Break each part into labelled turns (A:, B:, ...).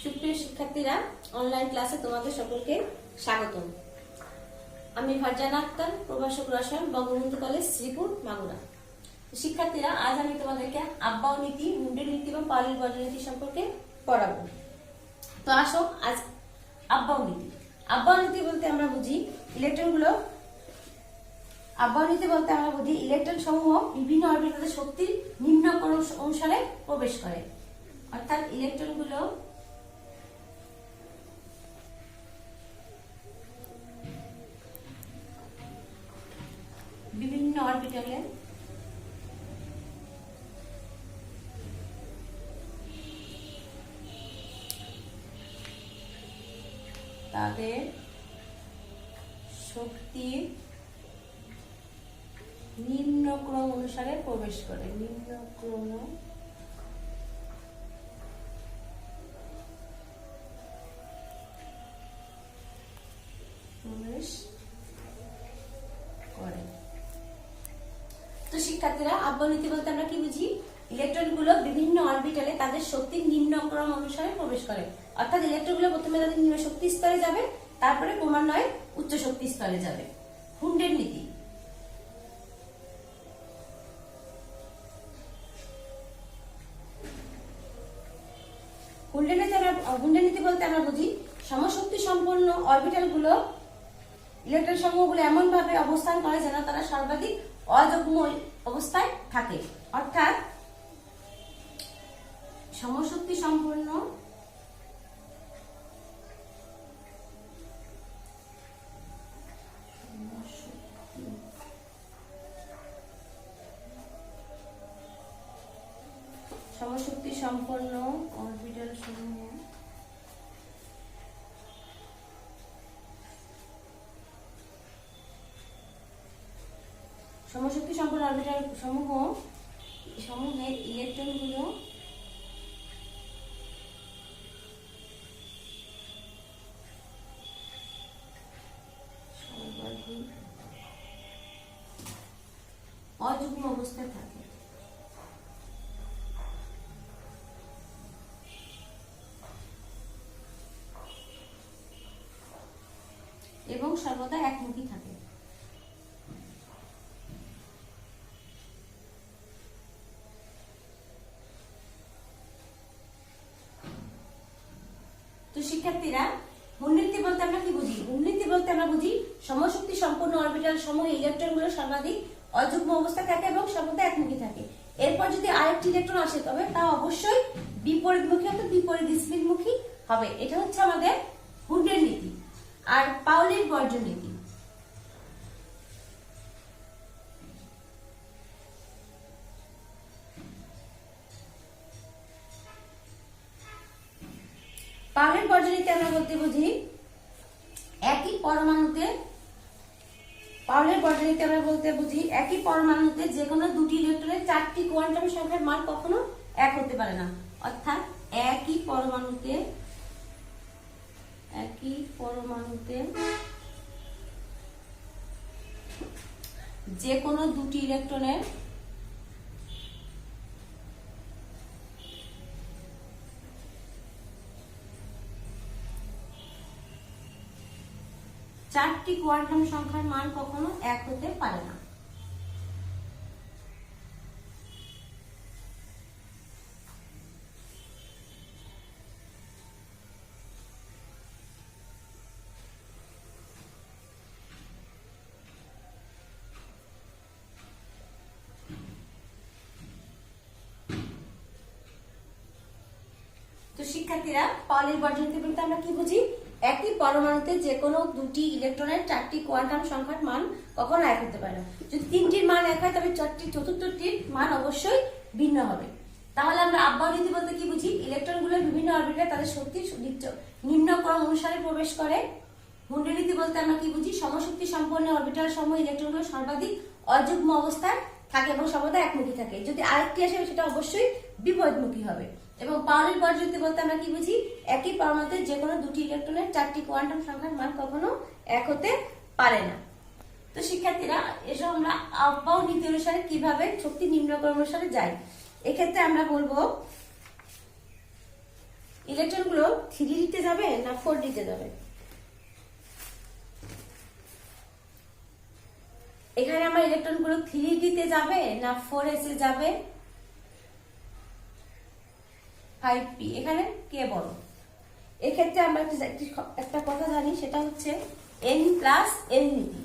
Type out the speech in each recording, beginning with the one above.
A: সুপ্রিয় শিক্ষার্থীরা, অনলাইন ক্লাসে তোমাদের সকলকে স্বাগতম। আমি ফারজানা আক্তার, প্রভাষক রসায়ন, বঙ্গবন্ধু কলেজ, শ্রীপুর, মাগুরা। শিক্ষার্থীরা, আজ আমি তোমাদেরকে আব্বাও নীতি, মুন্ডের নীতি এবং পাওলির বর্জনীতি সম্পর্কে পড়াবো। তো আসো, আজ আব্বাও নীতি। আব্বাও নীতি বলতে আমরা বুঝি ইলেকট্রন সমূহ বিভিন্ন অরবিটালে শক্তির নিম্ন ক্রম অনুসারে প্রবেশ করে। অর্থাৎ ইলেকট্রনগুলো বিভিন্ন অরবিটালে তাদের শক্তির নিম্ন ক্রম অনুসারে প্রবেশ করে। নিম্ন ক্রম প্রবেশ করে। তো শিক্ষার্থীরা, আব্বাও নীতি বলতে আমরা কি বুঝি? ইলেকট্রনগুলো বিভিন্ন অরবিটালে তাদের শক্তির নিম্ন ক্রম অনুসারে প্রবেশ করে। অর্থাৎ ইলেকট্রনগুলো প্রথমে তাদের নিম্ন শক্তি স্তরে যাবে, তারপরে ক্রমান্বয়ে উচ্চ শক্তি স্তরে যাবে। হুন্ডের নীতি। হুন্ডের নীতি বলতে আমরা বুঝি সমশক্তি সম্পন্ন অরবিটালগুলো ইলেকট্রন সমূহগুলো এমন ভাবে অবস্থান করে যেন তারা সর্বাধিক অযুগ্ম অবস্থায় থাকে। অর্থাৎ সমশক্তি সম্পন্ন অরবিটাল সমূহ সমশক্তি সম্পন্ন অরবিটাল সমূহের ইলেকট্রনগুলো সর্বাধিক অযুগ্ম অবস্থায় থাকে। এবং সর্বদা একমুখী থাকে। তো শিক্ষার্থীরা, হুন্ডনীতি বলতে আমরা কি বুঝি? হুন্ডনীতি বলতে আমরা বুঝি সমশক্তি সম্পন্ন অরবিটাল সমূহে ইলেকট্রনগুলো সর্বাধিক অযুগ্ম অবস্থায় থাকে এবং সর্বদা একমুখী থাকে। এরপর যদি আরেকটি ইলেকট্রন আসে, তবে তা অবশ্যই বিপরীতমুখী অর্থাৎ বিপরীত স্পিনমুখী হবে। এটা হচ্ছে আমাদের হুন্ডের নীতি। আর পাওলির বর্জনীতি। পাওলির বর্জনীতি আমরা বলতে বুঝি একই পরমাণুতে যে কোনো দুটি ইলেকট্রনের চারটি কোয়ান্টাম সংখ্যার মান কখনো এক হতে পারে না। অর্থাৎ একই পরমাণুতে যে কোনো দুটি ইলেকট্রনের চারটি কোয়ান্টাম সংখ্যার মান কখনো এক হতে পারে না। তো শিক্ষার্থীরা, পাওলির বর্জনীতি বলতে আমরা কি বুঝি? একই পরমাণুতে যে কোনো দুটি ইলেকট্রনের চারটি কোয়ান্টাম সংখ্যার মান কখনো এক হতে পারে না। যদি তিনটির মান এক হয়, তবে চতুর্থটির মান অবশ্যই ভিন্ন হবে। তাহলে আমরা আব্বাও নীতি বলতে কি বুঝি? ইলেকট্রনগুলো বিভিন্ন অরবিটালে তাদের শক্তির নিম্ন ক্রম অনুসারে প্রবেশ করে। হুন্ডের নীতি বলতে আমরা কি বুঝি? সমশক্তি সম্পন্ন অরবিটাল সমূহ ইলেকট্রনগুলো সর্বাধিক অযুগ্ম অবস্থায় থাকে এবং সর্বদা একমুখী থাকে। যদি আরেকটি আসে, সেটা অবশ্যই বিপরীতমুখী হবে। এবং পাওলির বর্জনীতি বলতে আমরা কি বুঝি? একই পরমাণুতে যে কোনো দুটি ইলেকট্রনের চারটি কোয়ান্টাম সংখ্যার মান কখনো এক হতে পারে না। তো শিক্ষার্থীরা, এসব আমরা আব্বাও নীতি অনুসারে কিভাবে শক্তি নিম্নক্রম অনুসারে যায়। এক্ষেত্রে আমরা বলবো ইলেকট্রন গুলো 3D তে যাবে না 4D তে যাবে? এখানে আমার ইলেকট্রন গুলো 3D তে যাবে না 4s এ যাবে? 5p। এখানে কে বড়? এক্ষেত্রে আমরা একটা কথা জানি, সেটা হচ্ছে n+l নীতি।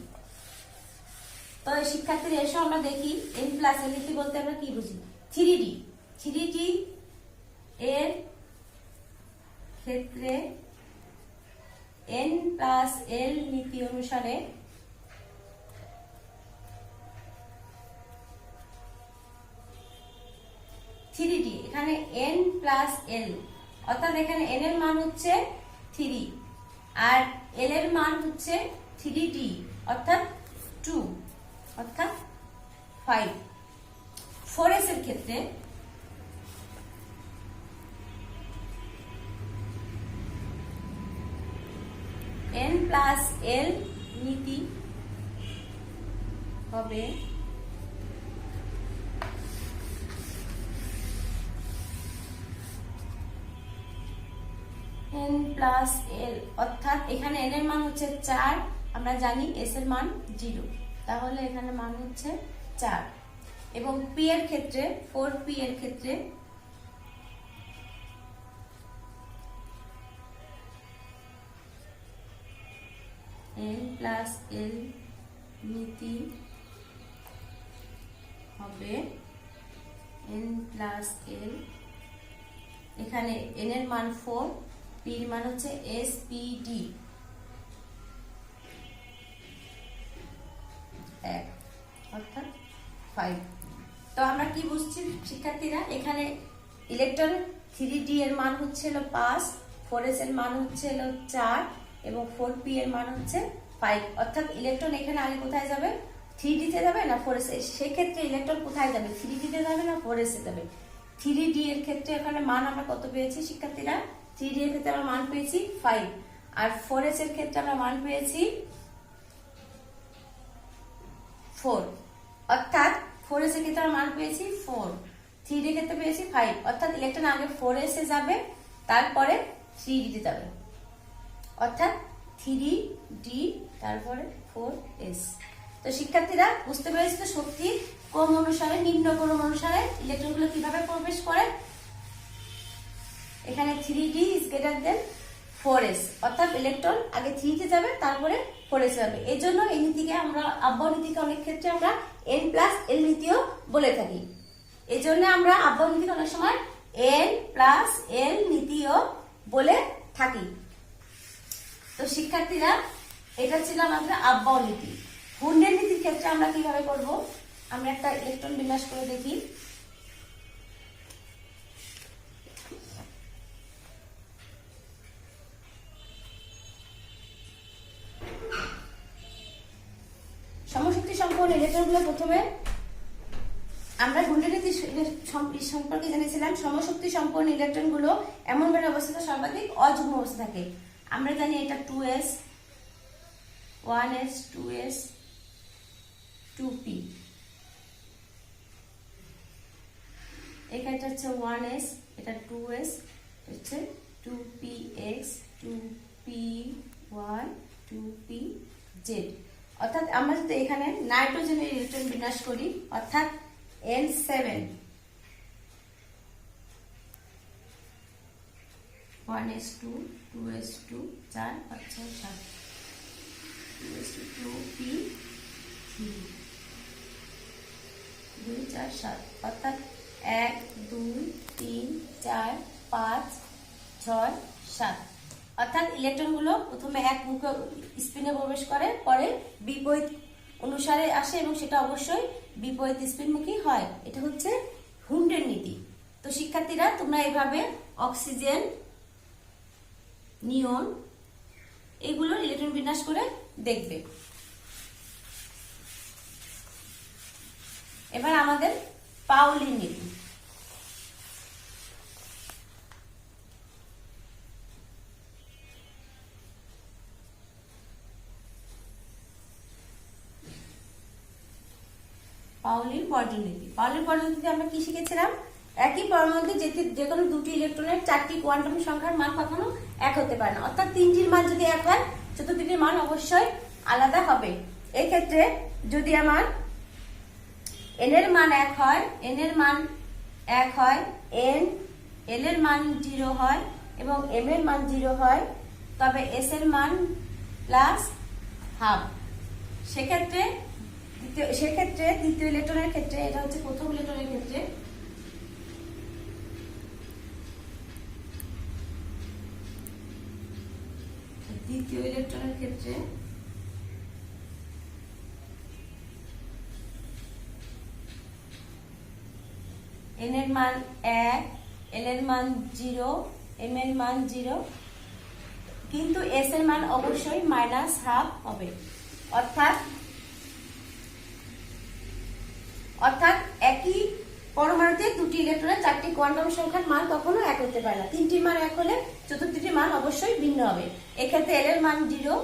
A: তো শিক্ষার্থীদের এসে আমরা দেখি n+l নীতি বলতে আমরা কি বুঝি। 3D এর ক্ষেত্রে n+l নীতি অনুসারে এখানে n+l, অর্থাৎ এখানে n এর মান হচ্ছে 3 আর l এর মান হচ্ছে 3d অর্থাৎ 2 অর্থাৎ 5। 4s এর ক্ষেত্রে n+l নীতি হবে n+l, অর্থাৎ এখানে n এর মান হচ্ছে 4, আমরা জানি s এর মান 0, তাহলে এখানে মান হচ্ছে 4। এবং p এর ক্ষেত্রে 4p এর ক্ষেত্রে n+l নীতি হবে n+l, এখানে n এর মান 4, p এর মান হচ্ছে spd 1 অর্থাৎ 5। তো আমরা কি বুঝছি শিক্ষার্থীরা, এখানে ইলেকট্রন 3d এর মান হচ্ছে 5, 4s এর মান হচ্ছে 4 এবং 4p এর মান হচ্ছে 5, অর্থাৎ ইলেকট্রন এখানে আগে কোথায় যাবে? 3d তে যাবে না 4s এ? সেক্ষেত্রে ইলেকট্রন কোথায় যাবে? 3d তে যাবে না 4s এ যাবে? 3d এর ক্ষেত্রে এখানে মান আমরা কত পেয়েছি শিক্ষার্থীরা? 3d এর ক্ষেত্রে আমরা মান পেয়েছি 5 আর 4s এর ক্ষেত্রে আমরা মান পেয়েছি 4, অর্থাৎ 4s এর ক্ষেত্রে আমরা মান পেয়েছি 4, 3d এর ক্ষেত্রে পেয়েছি 5, অর্থাৎ ইলেকট্রন আগে 4s এ যাবে তারপরে 3d তে যাবে, অর্থাৎ 3d তারপরে 4s। তো শিক্ষার্থীরা বুঝতে পেরেছি তো শক্তির ক্রম অনুসারে, নিম্ন ক্রম অনুসারে ইলেকট্রনগুলো কিভাবে প্রবেশ করে। এখানে 3d is greater than 4s, অর্থাৎ ইলেকট্রন আগে 3 তে যাবে তারপরে 4s যাবে। এই জন্য এই নীতিকে আমরা আব্বাও নীতিকে অনেক ক্ষেত্রে আমরা n+l নীতিও বলে থাকি। এই জন্য আমরা আব্বাও নীতিকে অনেক সময় n+l নীতিও বলে থাকি। তো শিক্ষার্থীরা এটা ছিল আমাদের আব্বাও নীতি। হুন্ডের নীতির ক্ষেত্রে আমরা কিভাবে করব, আমরা একটা ইলেকট্রন বিন্যাস করে দেখি। সমশক্তি সম্পন্ন ইলেকট্রনগুলো প্রথমে আমরা হুন্ডের নীতি সম্পর্কে জেনেছিলাম। সমশক্তি সম্পন্ন ইলেকট্রনগুলো এমন ভাবে অবস্থিত সর্বাধিক অযুগ্ম অবস্থা থাকে। আমরা জানি এটা 2s, 1s, 2s, 2p, এখানে হচ্ছে 1s, এটা 2s, হচ্ছে 2px, 2p1, 2pz। অর্থাৎ আমরা যদি এখানে নাইট্রোজেনের ইলেকট্রন বিন্যাস করি, অর্থাৎ n7, 1s2, 2s2, 4, 5, 6, 7, 2s2, 2p, 2, 4, 7, অর্থাৎ 1, 2, 3, 4, 5, 6, 7। অর্থাৎ ইলেকট্রনগুলো প্রথমে এক মুখে স্পিনে প্রবেশ করে, পরে বিপরীত অনুসারে আসে এবং সেটা অবশ্যই বিপরীত স্পিনমুখী হয়। এটা হচ্ছে হুন্ডের নীতি। তো শিক্ষার্থীরা তোমরা এভাবে অক্সিজেন, নিয়ন এগুলো ইলেকট্রন বিন্যাস করে দেখবে। এবার আমাদের পাউলির নীতি। পাউলির বর্জন নীতি। পাউলির বর্জন নীতিতে আমরা কি শিখেছিলাম? একই পরমাণুতে যে কোনো দুটি ইলেকট্রনের চারটি কোয়ান্টাম সংখ্যার মান কখনো এক হতে পারে না। অর্থাৎ তিনটির মান যদি এক হয়, চতুর্থটির মান অবশ্যই আলাদা হবে। এই ক্ষেত্রে যদি আমার n এর মান এক হয়, n এর মান এক হয়, n l এর মান 0 হয় এবং m এর মান 0 হয়, তবে s এর মান প্লাস হাফ। সেক্ষেত্রে দ্বিতীয় ইলেকট্রনের ক্ষেত্রে, এটা হচ্ছে প্রথম ইলেকট্রনের ক্ষেত্রে, দ্বিতীয় ইলেকট্রনের ক্ষেত্রে n এর মান 1, l এর মান 0, m এর মান 0, কিন্তু s এর মান অবশ্যই মাইনাস হাফ হবে। অর্থাৎ একই পরমাণুতে দুটি ইলেকট্রনের চারটি কোয়ান্টাম সংখ্যার মান কখনো এক হতে পারে না। তিনটির মান এক হলে চতুর্থটির মান অবশ্যই ভিন্ন হবে। এক্ষেত্রে l এর মান 0,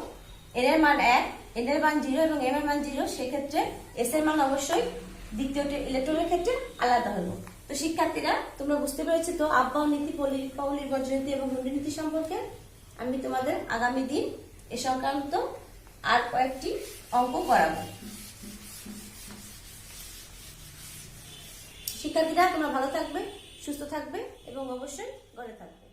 A: l এর মান 1, n এর মান 0 এবং m এর মান 0, সেক্ষেত্রে s এর মান অবশ্যই দ্বিতীয় ইলেকট্রনের ক্ষেত্রে আলাদা হলো। তো শিক্ষার্থীরা, তোমরা বুঝতে পেরেছো তো আব্বাও নীতি, পাউলির বর্জনীতি এবং হুন্ডি নীতি সম্পর্কে। আমি তোমাদের আগামী দিন এ সংক্রান্ত আর কয়েকটি অঙ্ক করাবো। শিক্ষার্থীরা, তোমরা ভালো থাকবে, সুস্থ থাকবে এবং অবশ্যই ঘরে থাকবে।